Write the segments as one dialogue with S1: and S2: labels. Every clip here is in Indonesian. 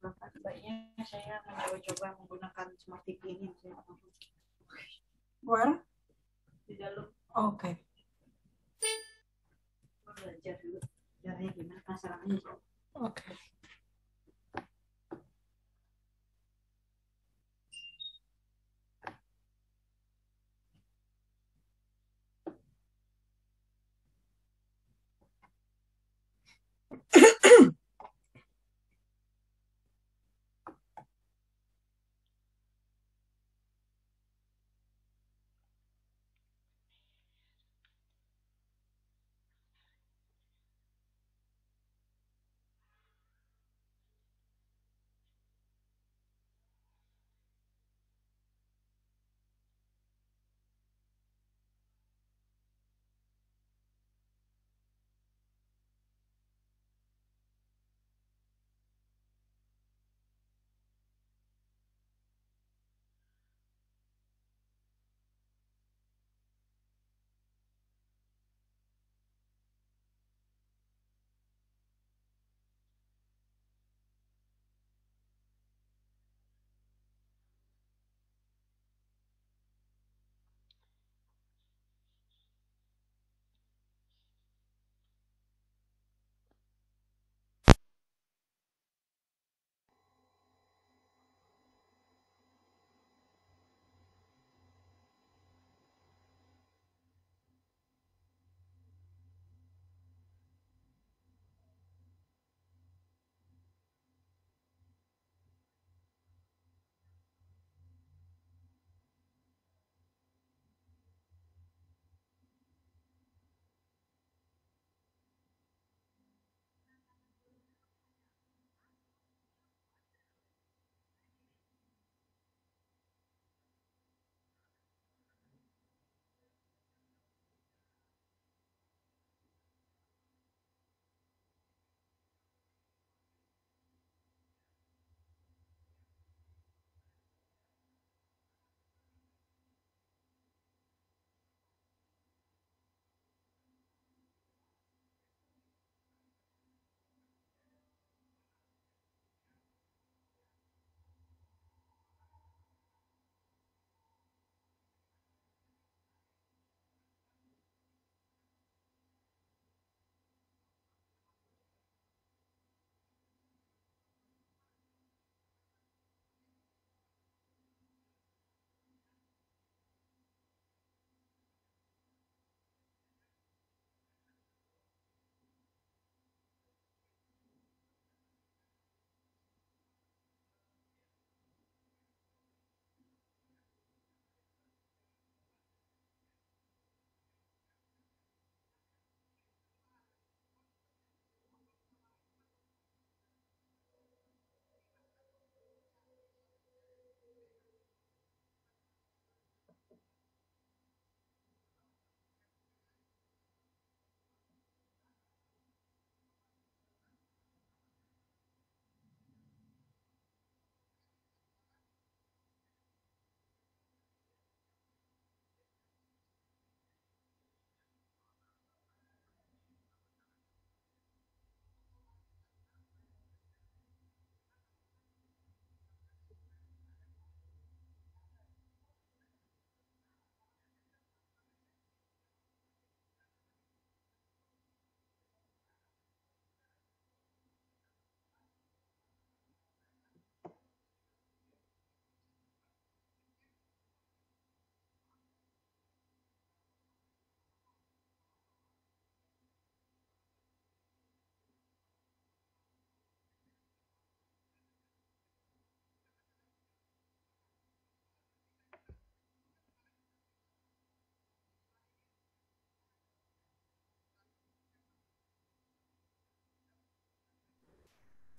S1: Sebaiknya saya mencoba-coba menggunakan smart TV ini.
S2: Where?
S1: Di dalam.
S2: Oke.
S1: Belajar dulu. Caranya gimana? Penasaran aja.
S2: Oke.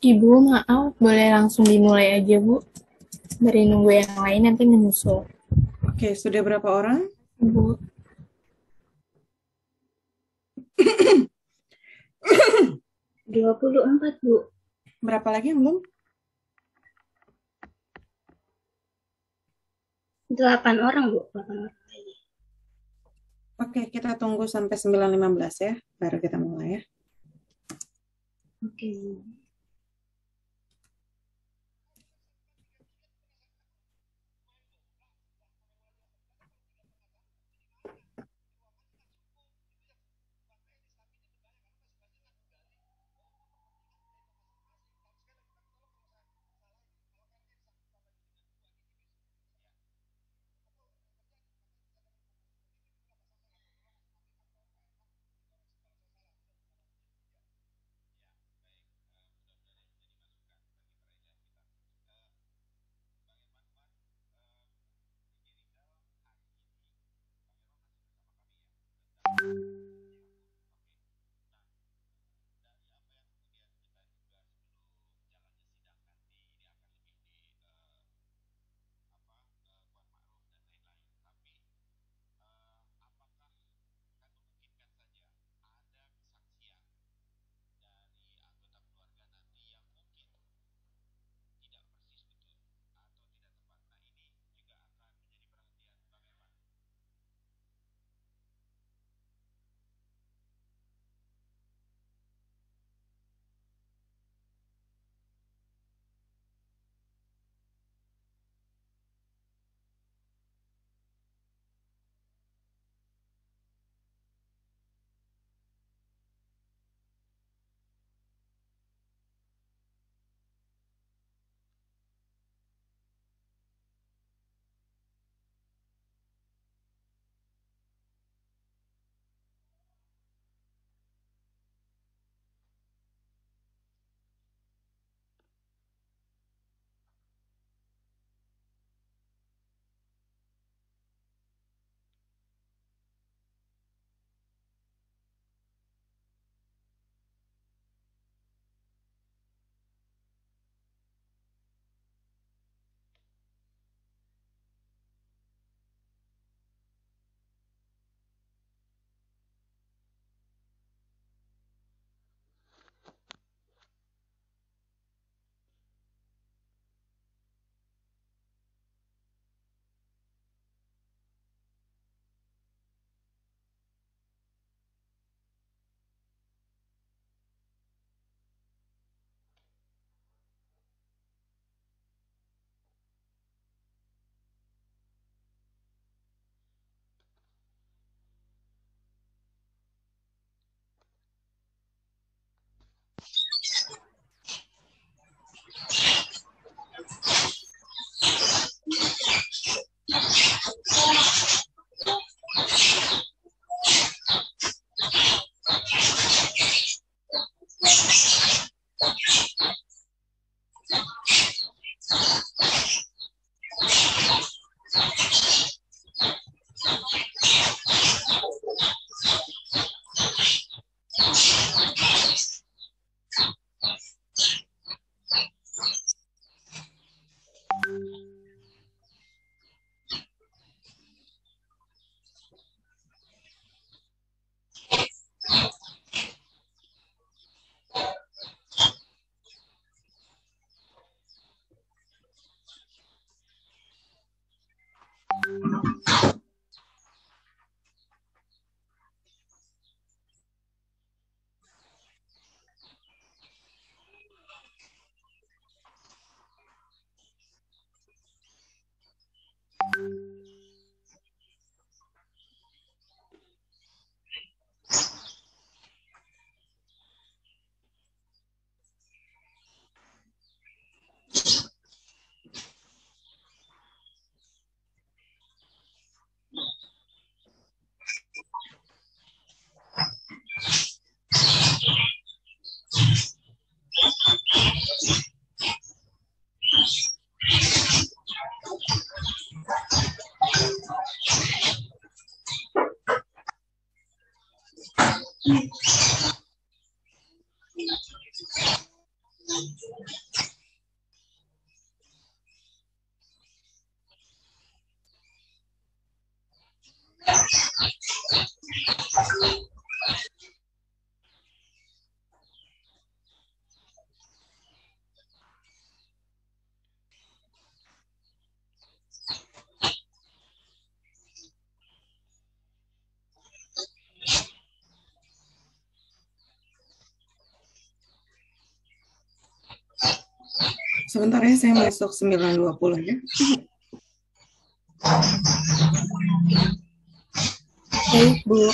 S2: Ibu, maaf, boleh langsung dimulai aja, Bu. Dari nunggu yang lain nanti menyusul.
S1: Oke, sudah berapa orang?
S2: Bu, 24, Bu.
S1: Berapa lagi yang belum?
S2: 8 orang, Bu. 8 orang.
S1: Oke, kita tunggu sampai 9.15 ya, baru kita mulai ya.
S2: Oke, Bu.
S1: Sebentar ya, saya masuk 9.20 ya.
S2: Baik, Bu.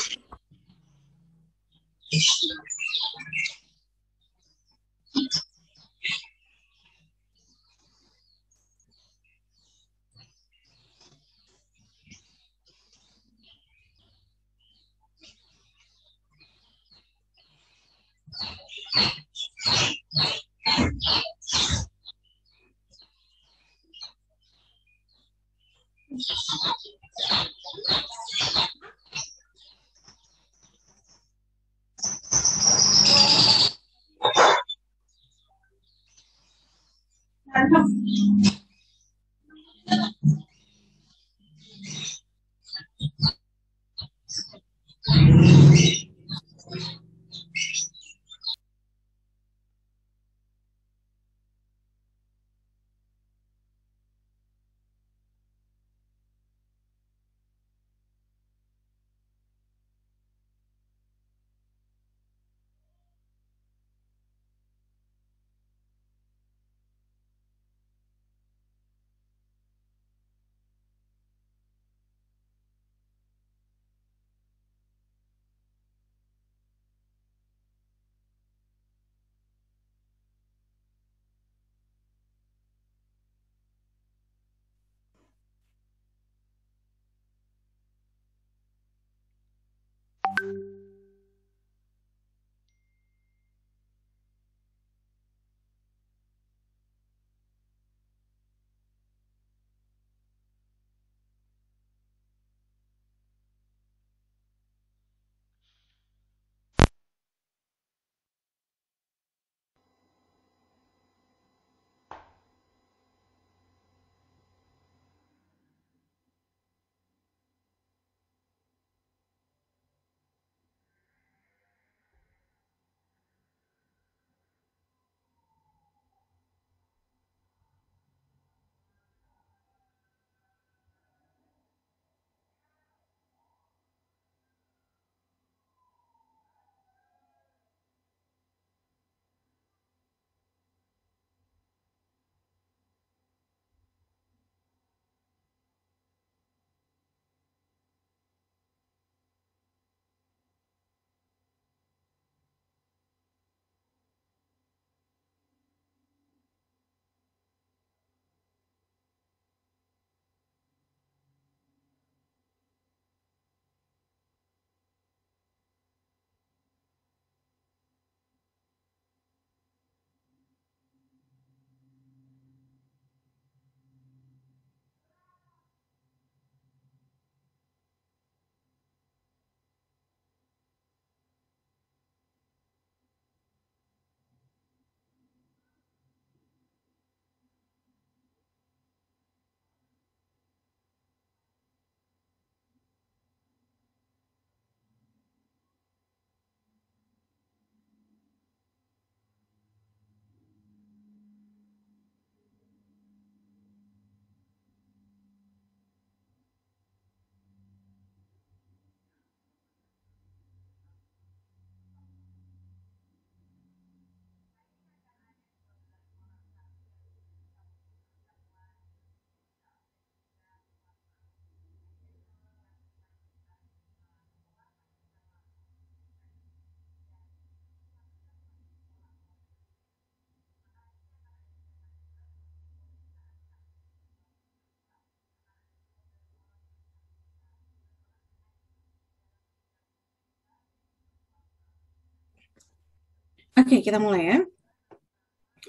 S1: Oke, kita mulai ya.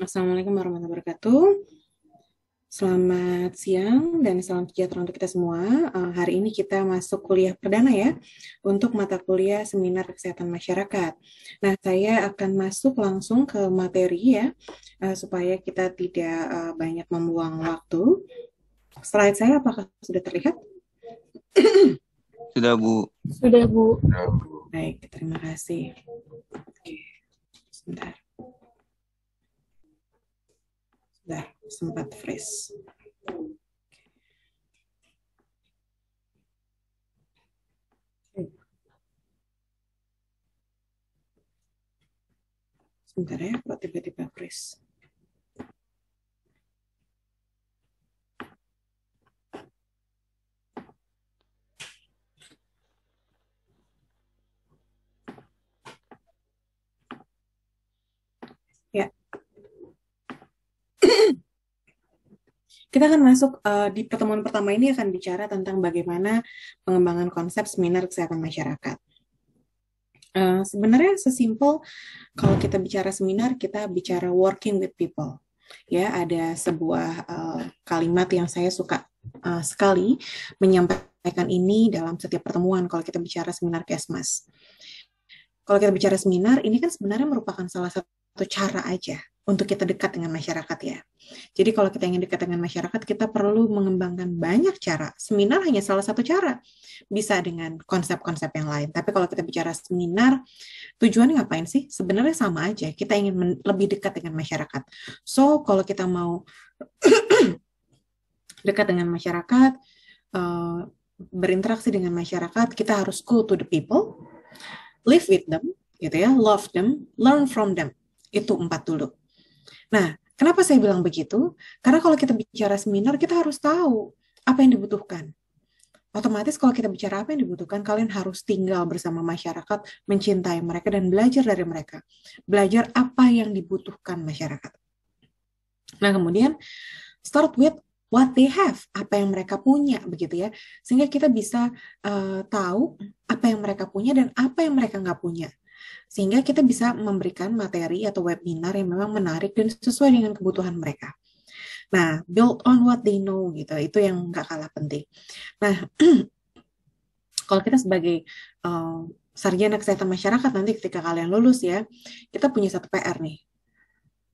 S1: Assalamualaikum warahmatullahi wabarakatuh. Selamat siang dan salam sejahtera untuk kita semua. Hari ini kita masuk kuliah perdana ya, untuk mata kuliah Seminar Kesehatan Masyarakat. Nah, saya akan masuk langsung ke materi ya, supaya kita tidak banyak membuang waktu. Slide saya apakah sudah terlihat?
S3: Sudah, Bu.
S2: Sudah, Bu.
S1: Baik, terima kasih. Oke, sebentar. Sudah sempat freeze. Sebentar ya, kok tiba-tiba freeze. Kita akan masuk di pertemuan pertama ini akan bicara tentang bagaimana pengembangan konsep seminar kesehatan masyarakat. Sebenarnya sesimpel kalau kita bicara seminar, kita bicara working with people. Ya, ada sebuah kalimat yang saya suka sekali menyampaikan ini dalam setiap pertemuan kalau kita bicara seminar Kesmas. Kalau kita bicara seminar, ini kan sebenarnya merupakan salah satu cara aja untuk kita dekat dengan masyarakat ya. Jadi kalau kita ingin dekat dengan masyarakat, kita perlu mengembangkan banyak cara. Seminar hanya salah satu cara. Bisa dengan konsep-konsep yang lain. Tapi kalau kita bicara seminar, tujuannya ngapain sih? Sebenarnya sama aja. Kita ingin lebih dekat dengan masyarakat. So, kalau kita mau dekat dengan masyarakat, berinteraksi dengan masyarakat, kita harus go to the people, live with them, gitu ya, love them, learn from them. Itu 4 dulu. Nah, kenapa saya bilang begitu? Karena kalau kita bicara seminar, kita harus tahu apa yang dibutuhkan. Otomatis kalau kita bicara apa yang dibutuhkan, kalian harus tinggal bersama masyarakat, mencintai mereka, dan belajar dari mereka. Belajar apa yang dibutuhkan masyarakat. Nah, kemudian start with what they have, apa yang mereka punya, begitu ya. Sehingga kita bisa tahu apa yang mereka punya dan apa yang mereka nggak punya. Sehingga kita bisa memberikan materi atau webinar yang memang menarik dan sesuai dengan kebutuhan mereka. Nah, build on what they know, gitu. Itu yang nggak kalah penting. Nah, kalau kita sebagai sarjana kesehatan masyarakat nanti ketika kalian lulus ya, kita punya satu PR nih.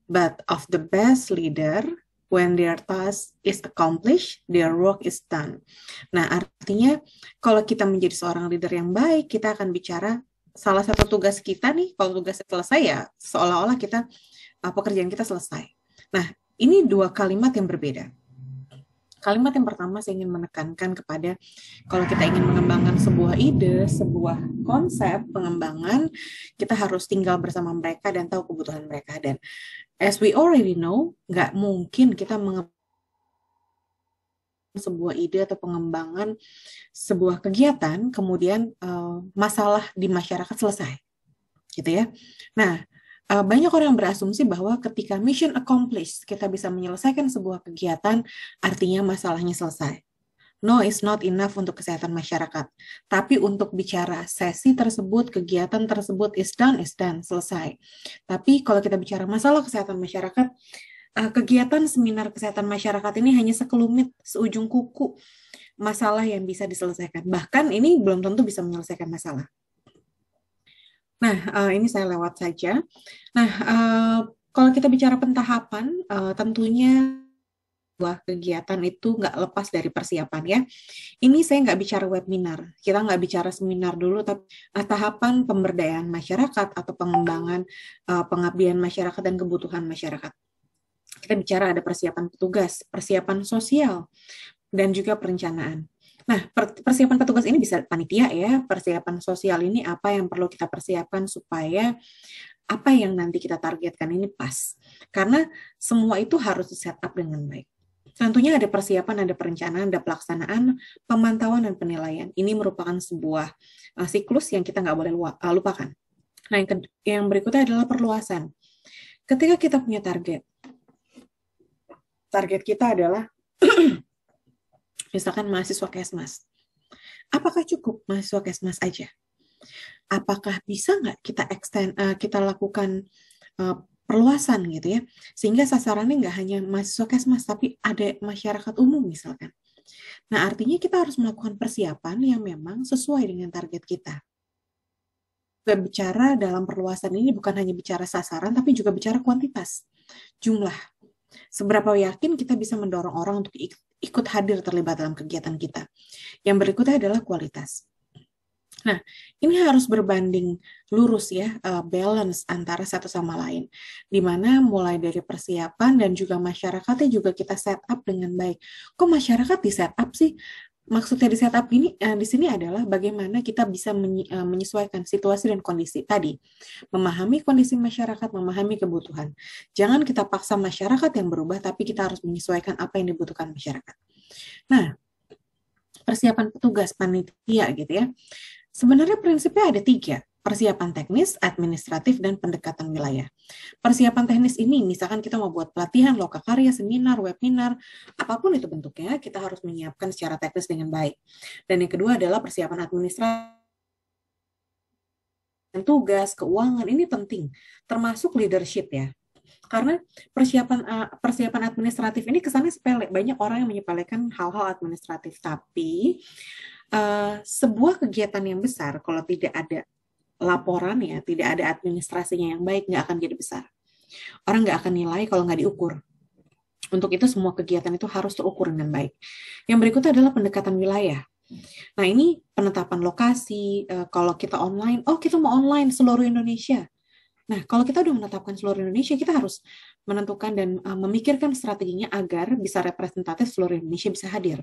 S1: But of the best leader, when their task is accomplished, their work is done. Nah, artinya kalau kita menjadi seorang leader yang baik, kita akan bicara salah satu tugas kita nih, kalau tugas selesai ya, seolah-olah kita pekerjaan kita selesai. Nah, ini 2 kalimat yang berbeda. Kalimat yang pertama saya ingin menekankan kepada kalau kita ingin mengembangkan sebuah ide, sebuah konsep pengembangan, kita harus tinggal bersama mereka dan tahu kebutuhan mereka. Dan as we already know, nggak mungkin kita mengembangkan sebuah ide atau pengembangan sebuah kegiatan, kemudian masalah di masyarakat selesai. Gitu ya. Nah, banyak orang yang berasumsi bahwa ketika mission accomplished, kita bisa menyelesaikan sebuah kegiatan, artinya masalahnya selesai. No, it's not enough untuk kesehatan masyarakat. Tapi untuk bicara sesi tersebut, kegiatan tersebut is done, selesai. Tapi kalau kita bicara masalah kesehatan masyarakat, kegiatan seminar kesehatan masyarakat ini hanya sekelumit, seujung kuku masalah yang bisa diselesaikan. Bahkan ini belum tentu bisa menyelesaikan masalah. Nah, ini saya lewat saja. Nah, kalau kita bicara pentahapan, tentunya sebuah kegiatan itu nggak lepas dari persiapan ya. Ini saya nggak bicara webinar, kita nggak bicara seminar dulu, tapi tahapan pemberdayaan masyarakat atau pengembangan pengabdian masyarakat dan kebutuhan masyarakat. Kita bicara ada persiapan petugas, persiapan sosial, dan juga perencanaan. Nah, persiapan petugas ini bisa panitia ya, persiapan sosial ini apa yang perlu kita persiapkan supaya apa yang nanti kita targetkan ini pas. Karena semua itu harus di-set up dengan baik. Tentunya ada persiapan, ada perencanaan, ada pelaksanaan, pemantauan, dan penilaian. Ini merupakan sebuah siklus yang kita nggak boleh lupakan. Nah, yang berikutnya adalah perluasan. Ketika kita punya target kita adalah misalkan mahasiswa Kesmas. Apakah cukup mahasiswa Kesmas aja? Apakah bisa nggak kita extend, kita lakukan perluasan gitu ya, sehingga sasarannya nggak hanya mahasiswa Kesmas, tapi ada masyarakat umum misalkan. Nah, artinya kita harus melakukan persiapan yang memang sesuai dengan target kita. Bicara dalam perluasan ini bukan hanya bicara sasaran, tapi juga bicara kuantitas, jumlah. Seberapa yakin kita bisa mendorong orang untuk ikut hadir terlibat dalam kegiatan kita. Yang berikutnya adalah kualitas. Nah, ini harus berbanding lurus ya, balance antara satu sama lain. Di mana mulai dari persiapan dan juga masyarakatnya juga kita set up dengan baik. Kok masyarakat di set up sih? Maksudnya di setup ini di sini adalah bagaimana kita bisa menyesuaikan situasi dan kondisi tadi, memahami kondisi masyarakat, memahami kebutuhan. Jangan kita paksa masyarakat yang berubah, tapi kita harus menyesuaikan apa yang dibutuhkan masyarakat. Nah, persiapan petugas panitia gitu ya. Sebenarnya prinsipnya ada 3. persiapan teknis, administratif, dan pendekatan wilayah. Persiapan teknis ini, misalkan kita mau buat pelatihan, lokakarya, seminar, webinar, apapun itu bentuknya, kita harus menyiapkan secara teknis dengan baik. Dan yang kedua adalah persiapan administratif, tugas, keuangan, ini penting, termasuk leadership ya. Karena persiapan administratif ini kesannya sepele. Banyak orang yang menyepelekan hal-hal administratif. Tapi sebuah kegiatan yang besar, kalau tidak ada laporannya, tidak ada administrasinya yang baik, nggak akan jadi besar. Orang nggak akan nilai kalau nggak diukur. Untuk itu semua kegiatan itu harus terukur dengan baik. Yang berikutnya adalah pendekatan wilayah. Nah ini penetapan lokasi, kalau kita online, kita mau online seluruh Indonesia. Nah, kalau kita udah menetapkan seluruh Indonesia, kita harus menentukan dan memikirkan strateginya agar bisa representatif seluruh Indonesia bisa hadir.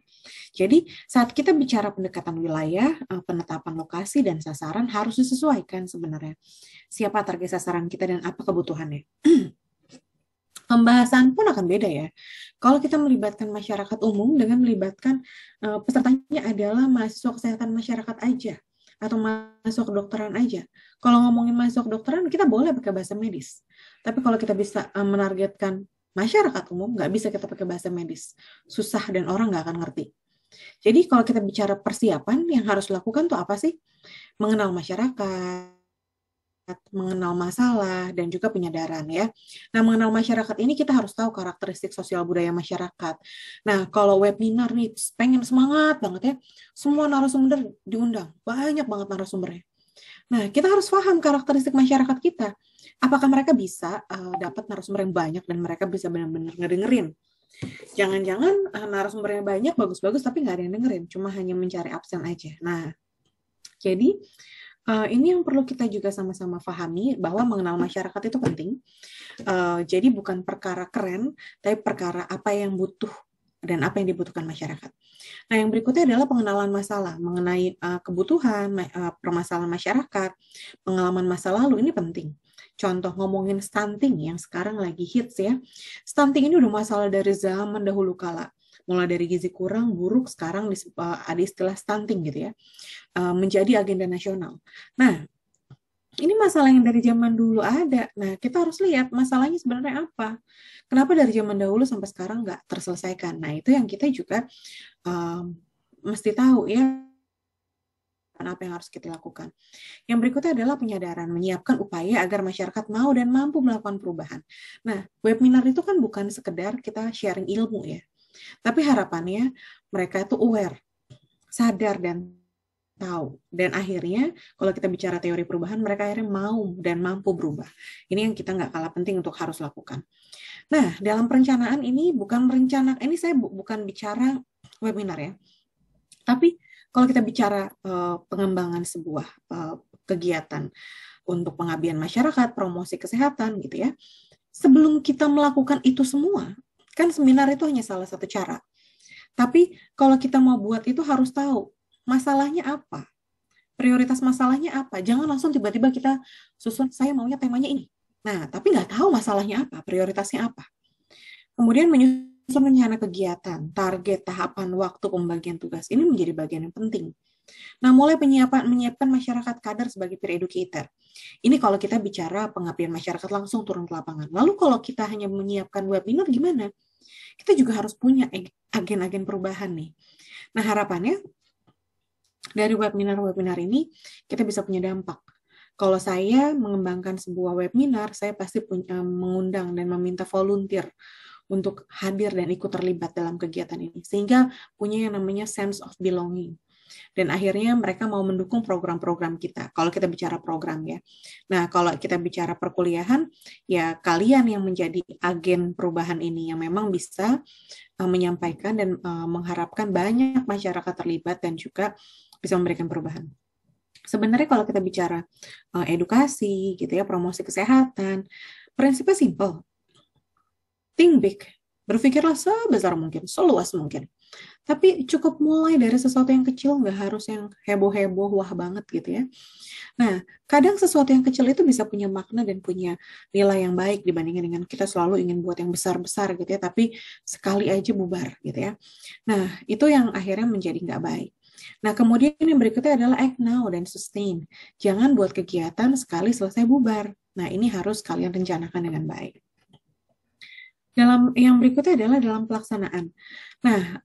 S1: Jadi, saat kita bicara pendekatan wilayah, penetapan lokasi dan sasaran harus disesuaikan sebenarnya. Siapa target sasaran kita dan apa kebutuhannya. Pembahasan pun akan beda ya. Kalau kita melibatkan masyarakat umum dengan melibatkan pesertanya adalah mahasiswa kesehatan masyarakat aja atau masuk kedokteran aja. Kalau ngomongin masuk kedokteran, kita boleh pakai bahasa medis. Tapi kalau kita bisa menargetkan masyarakat umum, nggak bisa kita pakai bahasa medis. Susah dan orang nggak akan ngerti. Jadi kalau kita bicara persiapan, yang harus dilakukan tuh apa sih? Mengenal masyarakat, mengenal masalah, dan juga penyadaran ya. Nah, mengenal masyarakat ini kita harus tahu karakteristik sosial budaya masyarakat. Nah, kalau webinar nih, pengen semangat banget ya, semua narasumber diundang, banyak banget narasumbernya. Nah, kita harus paham karakteristik masyarakat kita. Apakah mereka bisa dapat narasumber yang banyak dan mereka bisa benar-benar ngedengerin? Jangan-jangan narasumbernya banyak, bagus-bagus, tapi nggak ada yang dengerin, cuma hanya mencari absen aja. Nah, jadi ini yang perlu kita juga sama-sama pahami bahwa mengenal masyarakat itu penting. Jadi bukan perkara keren, tapi perkara apa yang butuh dan apa yang dibutuhkan masyarakat. Nah, yang berikutnya adalah pengenalan masalah mengenai kebutuhan, permasalahan masyarakat, pengalaman masa lalu ini penting. Contoh ngomongin stunting yang sekarang lagi hits ya. Stunting ini udah masalah dari zaman dahulu kala. Mulai dari gizi kurang, buruk, sekarang ada istilah stunting gitu ya. Menjadi agenda nasional. Nah, ini masalah yang dari zaman dulu ada. Nah, kita harus lihat masalahnya sebenarnya apa. Kenapa dari zaman dahulu sampai sekarang nggak terselesaikan? Nah, itu yang kita juga mesti tahu ya, apa yang harus kita lakukan. Yang berikutnya adalah penyadaran, menyiapkan upaya agar masyarakat mau dan mampu melakukan perubahan. Nah, webinar itu kan bukan sekedar kita sharing ilmu ya, tapi harapannya mereka itu aware, sadar dan tahu. Dan akhirnya kalau kita bicara teori perubahan, mereka akhirnya mau dan mampu berubah. Ini yang kita nggak kalah penting untuk harus lakukan. Nah, dalam perencanaan ini ini saya bukan bicara webinar ya. Tapi kalau kita bicara pengembangan sebuah kegiatan untuk pengabdian masyarakat, promosi kesehatan gitu ya. Sebelum kita melakukan itu semua, kan seminar itu hanya salah satu cara. Tapi kalau kita mau buat itu harus tahu masalahnya apa? Prioritas masalahnya apa? Jangan langsung tiba-tiba kita susun, saya maunya temanya ini. Nah, tapi nggak tahu masalahnya apa, prioritasnya apa. Kemudian menyusun rencana kegiatan, target, tahapan, waktu, pembagian tugas. Ini menjadi bagian yang penting. Nah, mulai menyiapkan masyarakat kader sebagai peer educator. Ini kalau kita bicara pengabdian masyarakat langsung turun ke lapangan. Lalu kalau kita hanya menyiapkan webinar, gimana? Kita juga harus punya agen-agen perubahan nih. Nah, harapannya dari webinar-webinar ini kita bisa punya dampak. Kalau saya mengembangkan sebuah webinar, saya pasti mengundang dan meminta volunteer untuk hadir dan ikut terlibat dalam kegiatan ini. Sehingga punya yang namanya sense of belonging. Dan akhirnya mereka mau mendukung program-program kita. Kalau kita bicara program ya. Nah, kalau kita bicara perkuliahan, ya kalian yang menjadi agen perubahan ini yang memang bisa menyampaikan dan mengharapkan banyak masyarakat terlibat dan juga bisa memberikan perubahan. Sebenarnya kalau kita bicara edukasi gitu ya, promosi kesehatan, prinsipnya simple. Think big. Berpikirlah sebesar mungkin, seluas mungkin. Tapi cukup mulai dari sesuatu yang kecil, nggak harus yang heboh-heboh, wah banget gitu ya. Nah, kadang sesuatu yang kecil itu bisa punya makna dan punya nilai yang baik dibandingkan dengan kita selalu ingin buat yang besar-besar gitu ya, tapi sekali aja bubar gitu ya. Nah, itu yang akhirnya menjadi nggak baik. Nah, kemudian yang berikutnya adalah act now dan sustain. Jangan buat kegiatan sekali selesai bubar. Nah, ini harus kalian rencanakan dengan baik. Dalam yang berikutnya adalah dalam pelaksanaan. Nah,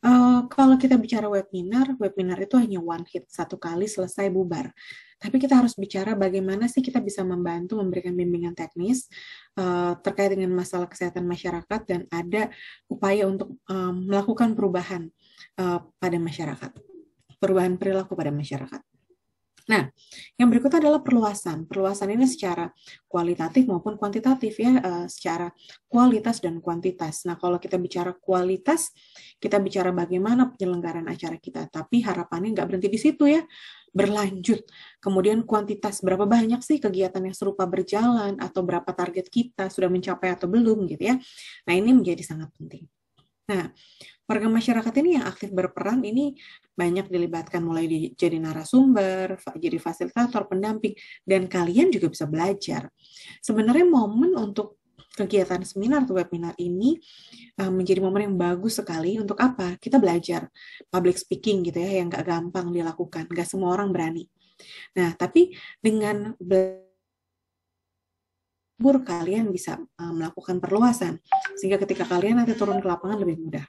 S1: kalau kita bicara webinar, webinar itu hanya one hit, satu kali selesai bubar. Tapi kita harus bicara bagaimana sih kita bisa membantu memberikan bimbingan teknis terkait dengan masalah kesehatan masyarakat dan ada upaya untuk melakukan perubahan pada masyarakat, perubahan perilaku pada masyarakat. Nah, yang berikutnya adalah perluasan. Perluasan ini secara kualitatif maupun kuantitatif ya, secara kualitas dan kuantitas. Nah, kalau kita bicara kualitas, kita bicara bagaimana penyelenggaraan acara kita. Tapi harapannya nggak berhenti di situ ya, berlanjut. Kemudian kuantitas, berapa banyak sih kegiatan yang serupa berjalan, atau berapa target kita sudah mencapai atau belum gitu ya. Nah, ini menjadi sangat penting. Nah, warga masyarakat ini yang aktif berperan ini banyak dilibatkan mulai jadi narasumber, jadi fasilitator, pendamping, dan kalian juga bisa belajar. Sebenarnya momen untuk kegiatan seminar atau webinar ini menjadi momen yang bagus sekali untuk apa? Kita belajar public speaking gitu ya, yang gak gampang dilakukan, gak semua orang berani. Nah, tapi dengan kalian bisa melakukan perluasan, sehingga ketika kalian nanti turun ke lapangan lebih mudah.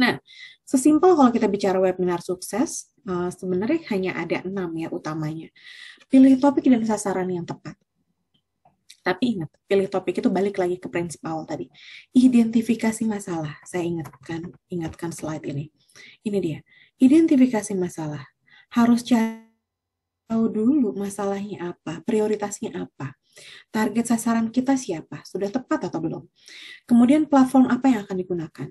S1: Nah, sesimpel kalau kita bicara webinar sukses, sebenarnya hanya ada 6 ya utamanya. Pilih topik dan sasaran yang tepat. Tapi ingat, pilih topik itu balik lagi ke prinsip awal tadi. Identifikasi masalah. Saya ingatkan slide ini. Ini dia. Identifikasi masalah. Harus tahu dulu masalahnya apa, prioritasnya apa. Target sasaran kita siapa? Sudah tepat atau belum? Kemudian platform apa yang akan digunakan?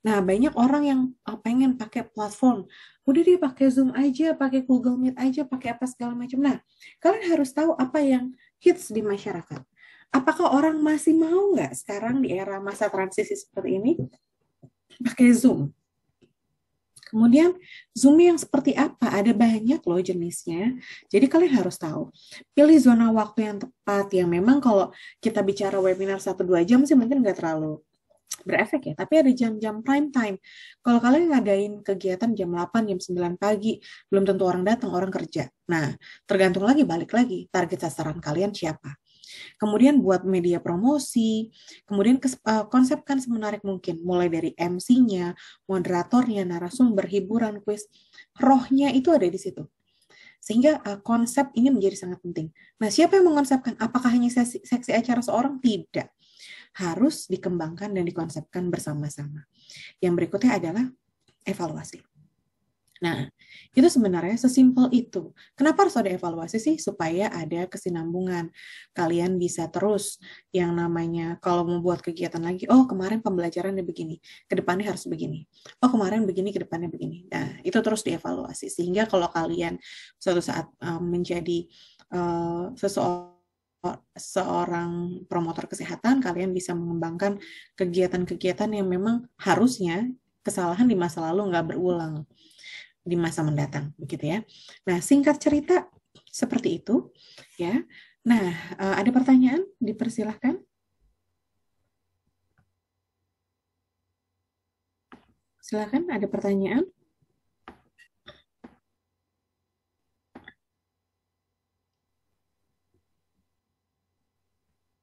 S1: Nah, banyak orang yang pengen pakai platform. Udah dia pakai Zoom aja, pakai Google Meet aja, pakai apa segala macam. Nah, kalian harus tahu apa yang hits di masyarakat. Apakah orang masih mau nggak sekarang di era masa transisi seperti ini pakai Zoom? Kemudian Zoom yang seperti apa? Ada banyak loh jenisnya. Jadi kalian harus tahu. Pilih zona waktu yang tepat. Yang memang kalau kita bicara webinar 1-2 jam sih mungkin nggak terlalu berefek ya. Tapi ada jam-jam prime time. Kalau kalian ngadain kegiatan jam 8, jam 9 pagi, belum tentu orang datang, orang kerja. Nah, tergantung lagi, balik lagi. Target sasaran kalian siapa? Kemudian buat media promosi, kemudian konsepkan semenarik mungkin, mulai dari MC-nya, moderatornya, narasumber, hiburan, kuis, rohnya itu ada di situ. Sehingga konsep ini menjadi sangat penting. Nah, siapa yang mengonsepkan? Apakah hanya seksi acara seorang? Tidak. Harus dikembangkan dan dikonsepkan bersama-sama. Yang berikutnya adalah evaluasi. Nah, itu sebenarnya sesimpel itu. Kenapa harus ada evaluasi sih? Supaya ada kesinambungan. Kalian bisa terus yang namanya kalau mau buat kegiatan lagi, oh kemarin pembelajarannya begini, ke depannya harus begini. Oh kemarin begini, ke depannya begini. Nah, itu terus dievaluasi. Sehingga kalau kalian suatu saat menjadi seorang promotor kesehatan, kalian bisa mengembangkan kegiatan-kegiatan yang memang harusnya kesalahan di masa lalu nggak berulang di masa mendatang, begitu ya. Nah, singkat cerita seperti itu, ya. Nah, ada pertanyaan? Dipersilahkan. Silakan, ada pertanyaan?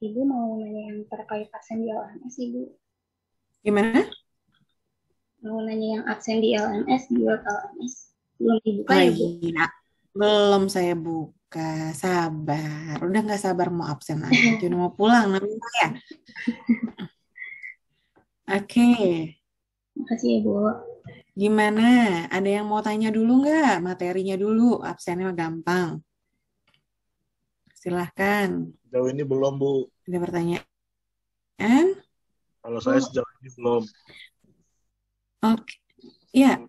S3: Ibu mau nanya yang terkait absen di LMS, Ibu.
S1: Gimana?
S3: Mau nanya yang absen di LMS, di web LMS. Belum dibuka ya, Bu?
S1: Iya, belum saya buka. Sabar. Udah nggak sabar mau absen aja. Udah mau pulang namanya ya. Oke.
S3: Makasih ya, Bu.
S1: Gimana? Ada yang mau tanya dulu nggak? Materinya dulu. Absennya gampang. Silahkan.
S4: Sejauh ini belum, Bu.
S1: Ada pertanyaan?
S4: Kalau saya sejauh ini belum.
S1: Oke. Ya,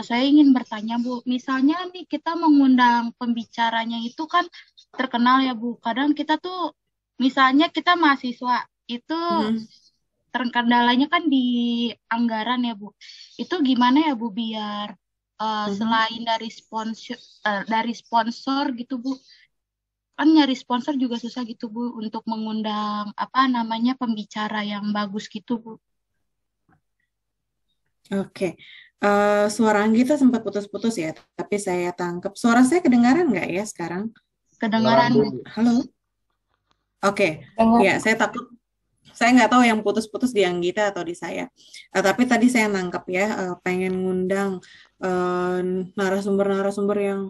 S5: Saya ingin bertanya, Bu. Misalnya nih kita mengundang pembicaranya itu kan terkenal ya, Bu. Kadang kita tuh, misalnya kita mahasiswa, itu terkendalanya kan di anggaran ya, Bu. Itu gimana ya, Bu, biar selain dari sponsor gitu, Bu. Kan nyari sponsor juga susah gitu, Bu, untuk mengundang pembicara yang bagus gitu, Bu.
S1: Oke. Suara Anggita sempat putus-putus ya, tapi saya tangkap. Suara saya kedengaran nggak ya sekarang?
S5: Kedengaran, Bu.
S1: Halo? Oke,
S2: Dengar.
S1: ya saya takut. Saya nggak tahu yang putus-putus di Anggita atau di saya. Tapi tadi saya nangkap ya, pengen ngundang narasumber-narasumber yang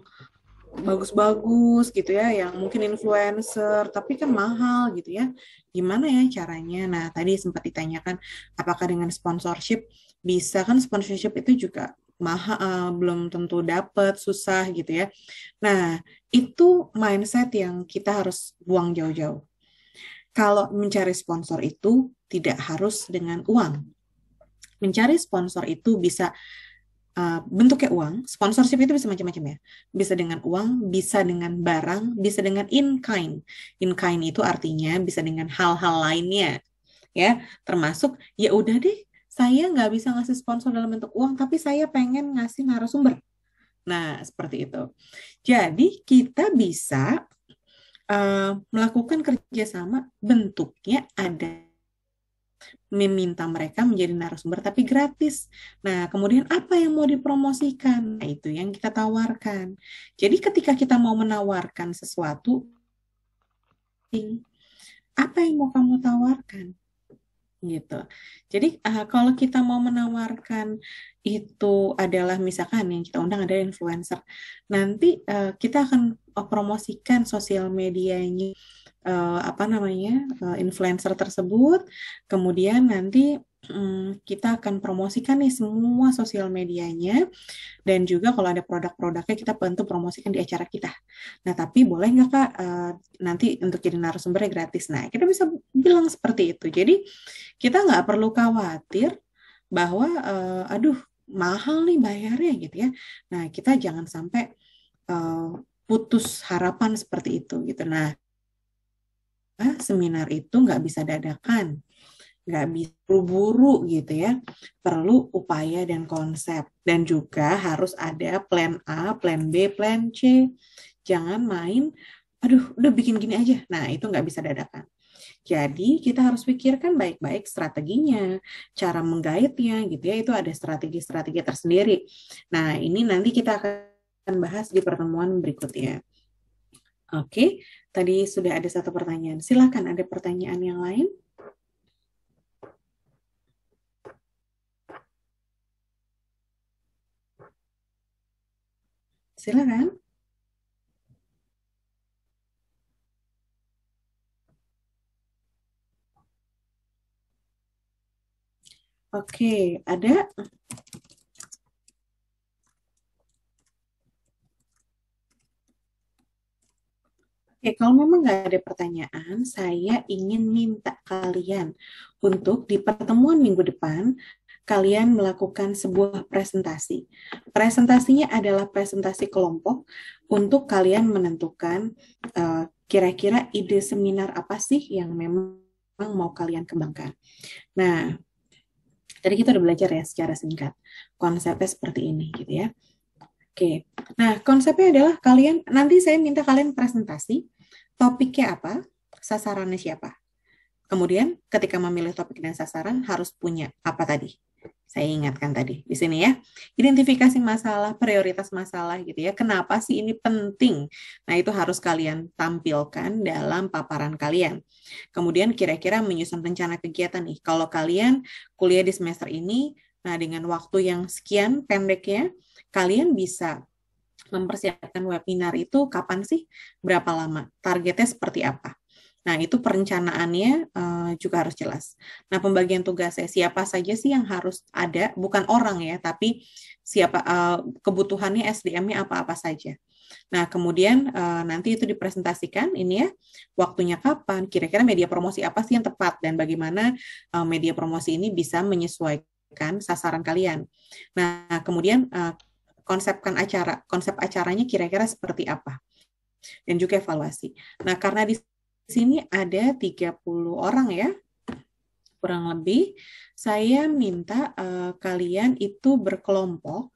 S1: bagus-bagus gitu ya, yang mungkin influencer, tapi kan mahal gitu ya. Gimana ya caranya? Nah, tadi sempat ditanyakan apakah dengan sponsorship bisa, kan sponsorship itu juga mahal, belum tentu dapat, susah gitu ya. Nah, itu mindset yang kita harus buang jauh-jauh. Kalau mencari sponsor itu tidak harus dengan uang. Mencari sponsor itu bisa bentuknya uang. Sponsorship itu bisa macam-macam ya. Bisa dengan uang, bisa dengan barang, bisa dengan in kind. In kind itu artinya bisa dengan hal-hal lainnya, ya. Termasuk ya udah deh, saya nggak bisa ngasih sponsor dalam bentuk uang, tapi saya pengen ngasih narasumber. Nah, seperti itu. Jadi kita bisa melakukan kerjasama, bentuknya ada meminta mereka menjadi narasumber tapi gratis. Nah, kemudian apa yang mau dipromosikan? Nah, itu yang kita tawarkan. Jadi ketika kita mau menawarkan sesuatu, apa yang mau kamu tawarkan? Gitu. Jadi kalau kita mau menawarkan itu adalah misalkan yang kita undang ada influencer, nanti kita akan promosikan sosial medianya apa namanya influencer tersebut, kemudian nanti kita akan promosikan nih semua sosial medianya, dan juga kalau ada produk-produknya kita bantu promosikan di acara kita. Nah, tapi boleh nggak Kak nanti untuk jadi narasumbernya gratis? Nah, kita bisa bilang seperti itu. Jadi kita nggak perlu khawatir bahwa aduh mahal nih bayarnya gitu ya. Nah, kita jangan sampai putus harapan seperti itu gitu. Nah, seminar itu nggak bisa dadakan, nggak bisa buru-buru gitu ya. Perlu upaya dan konsep. Dan juga harus ada plan A, plan B, plan C. Jangan main, aduh udah bikin gini aja. Nah, itu nggak bisa dadakan. Jadi kita harus pikirkan baik-baik strateginya, cara menggait-nya gitu ya, itu ada strategi-strategi tersendiri. Nah, ini nanti kita akan bahas di pertemuan berikutnya. Oke, tadi sudah ada satu pertanyaan. Silakan, ada pertanyaan yang lain? Silakan. Oke, ada? Oke, kalau memang nggak ada pertanyaan, saya ingin minta kalian untuk di pertemuan minggu depan, kalian melakukan sebuah presentasi. Presentasinya adalah presentasi kelompok untuk kalian menentukan kira-kira ide seminar apa sih yang memang mau kalian kembangkan. Nah, tadi kita udah belajar ya secara singkat. Konsepnya seperti ini gitu ya. Oke, nah konsepnya adalah kalian, nanti saya minta kalian presentasi, topiknya apa, sasarannya siapa. Kemudian ketika memilih topik dan sasaran harus punya apa tadi? Saya ingatkan tadi di sini ya. Identifikasi masalah, prioritas masalah gitu ya. Kenapa sih ini penting? Nah, itu harus kalian tampilkan dalam paparan kalian. Kemudian kira-kira menyusun rencana kegiatan nih. Kalau kalian kuliah di semester ini, nah dengan waktu yang sekian pendeknya, kalian bisa mempersiapkan webinar itu kapan sih? Berapa lama? Targetnya seperti apa? Nah, itu perencanaannya juga harus jelas. Nah, pembagian tugasnya siapa saja sih yang harus ada, bukan orang ya, tapi siapa kebutuhannya SDM-nya apa-apa saja. Nah, kemudian nanti itu dipresentasikan ini ya, waktunya kapan, kira-kira media promosi apa sih yang tepat, dan bagaimana media promosi ini bisa menyesuaikan sasaran kalian. Nah, kemudian konsep acaranya kira-kira seperti apa, dan juga evaluasi. Nah, karena di sini ada 30 orang ya, kurang lebih, saya minta kalian itu berkelompok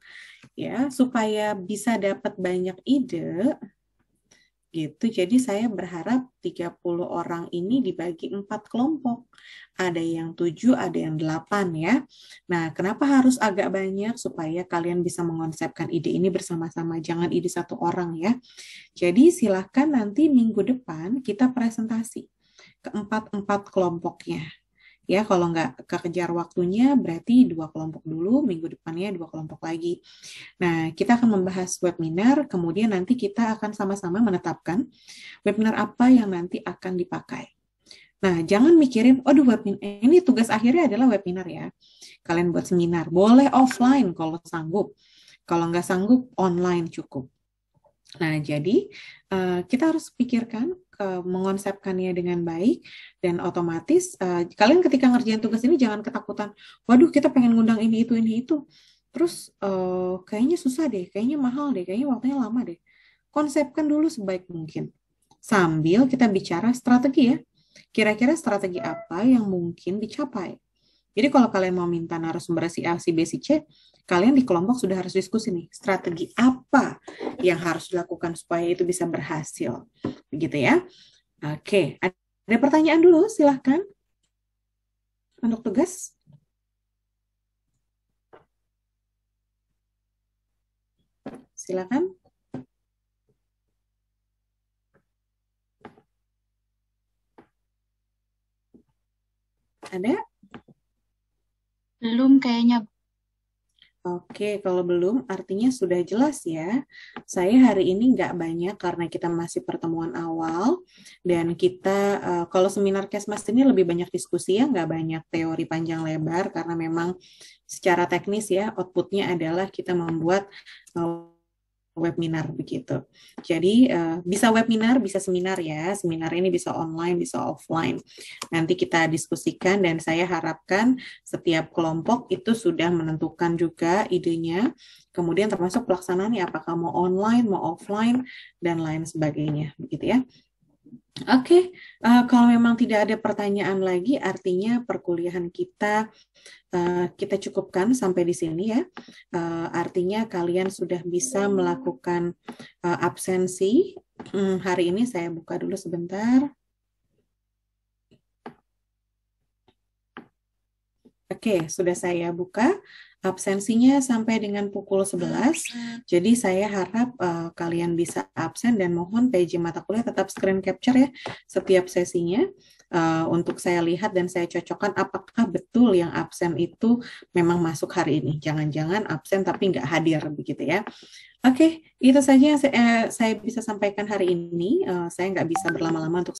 S1: ya, supaya bisa dapat banyak ide. Gitu. Jadi saya berharap 30 orang ini dibagi 4 kelompok. Ada yang 7, ada yang 8 ya. Nah, kenapa harus agak banyak? Supaya kalian bisa mengonsepkan ide ini bersama-sama. Jangan ide satu orang ya. Jadi silahkan nanti minggu depan kita presentasi ke 4 kelompoknya. Ya, kalau nggak kekejar waktunya, berarti 2 kelompok dulu, minggu depannya 2 kelompok lagi. Nah, kita akan membahas webinar, kemudian nanti kita akan sama-sama menetapkan webinar apa yang nanti akan dipakai. Nah, jangan mikirin, aduh webinar ini tugas akhirnya adalah webinar ya. Kalian buat seminar, boleh offline kalau sanggup. Kalau nggak sanggup, online cukup. Nah, jadi kita harus pikirkan mengonsepkannya dengan baik dan otomatis kalian ketika ngerjain tugas ini jangan ketakutan. Waduh, kita pengen ngundang ini itu. Terus kayaknya susah deh, kayaknya mahal deh, kayaknya waktunya lama deh. Konsepkan dulu sebaik mungkin. Sambil kita bicara strategi ya. Kira-kira strategi apa yang mungkin dicapai. Jadi kalau kalian mau minta narasumber si A, si B, si C, kalian di kelompok sudah harus diskusi nih, strategi apa yang harus dilakukan supaya itu bisa berhasil. Begitu ya. Oke, ada pertanyaan dulu, silahkan. Untuk tugas. Silakan. Ada?
S5: Belum kayaknya.
S1: Oke, kalau belum artinya sudah jelas ya. Saya hari ini nggak banyak karena kita masih pertemuan awal dan kita kalau seminar Kesmas ini lebih banyak diskusi ya, nggak banyak teori panjang lebar karena memang secara teknis ya outputnya adalah kita membuat webinar begitu. Jadi bisa webinar, bisa seminar ya. Seminar ini bisa online, bisa offline. Nanti kita diskusikan dan saya harapkan setiap kelompok itu sudah menentukan juga idenya. Kemudian termasuk pelaksanaannya apakah mau online, mau offline dan lain sebagainya, begitu ya. Oke, kalau memang tidak ada pertanyaan lagi, artinya perkuliahan kita cukupkan sampai di sini ya. Artinya kalian sudah bisa melakukan absensi. Hari ini saya buka dulu sebentar. Oke, sudah saya buka. Absensinya sampai dengan pukul 11. Jadi saya harap kalian bisa absen dan mohon PJ mata kuliah tetap screen capture ya setiap sesinya untuk saya lihat dan saya cocokkan apakah betul yang absen itu memang masuk hari ini. Jangan-jangan absen tapi nggak hadir begitu ya. Oke, itu saja yang saya bisa sampaikan hari ini. Saya nggak bisa berlama-lama untuk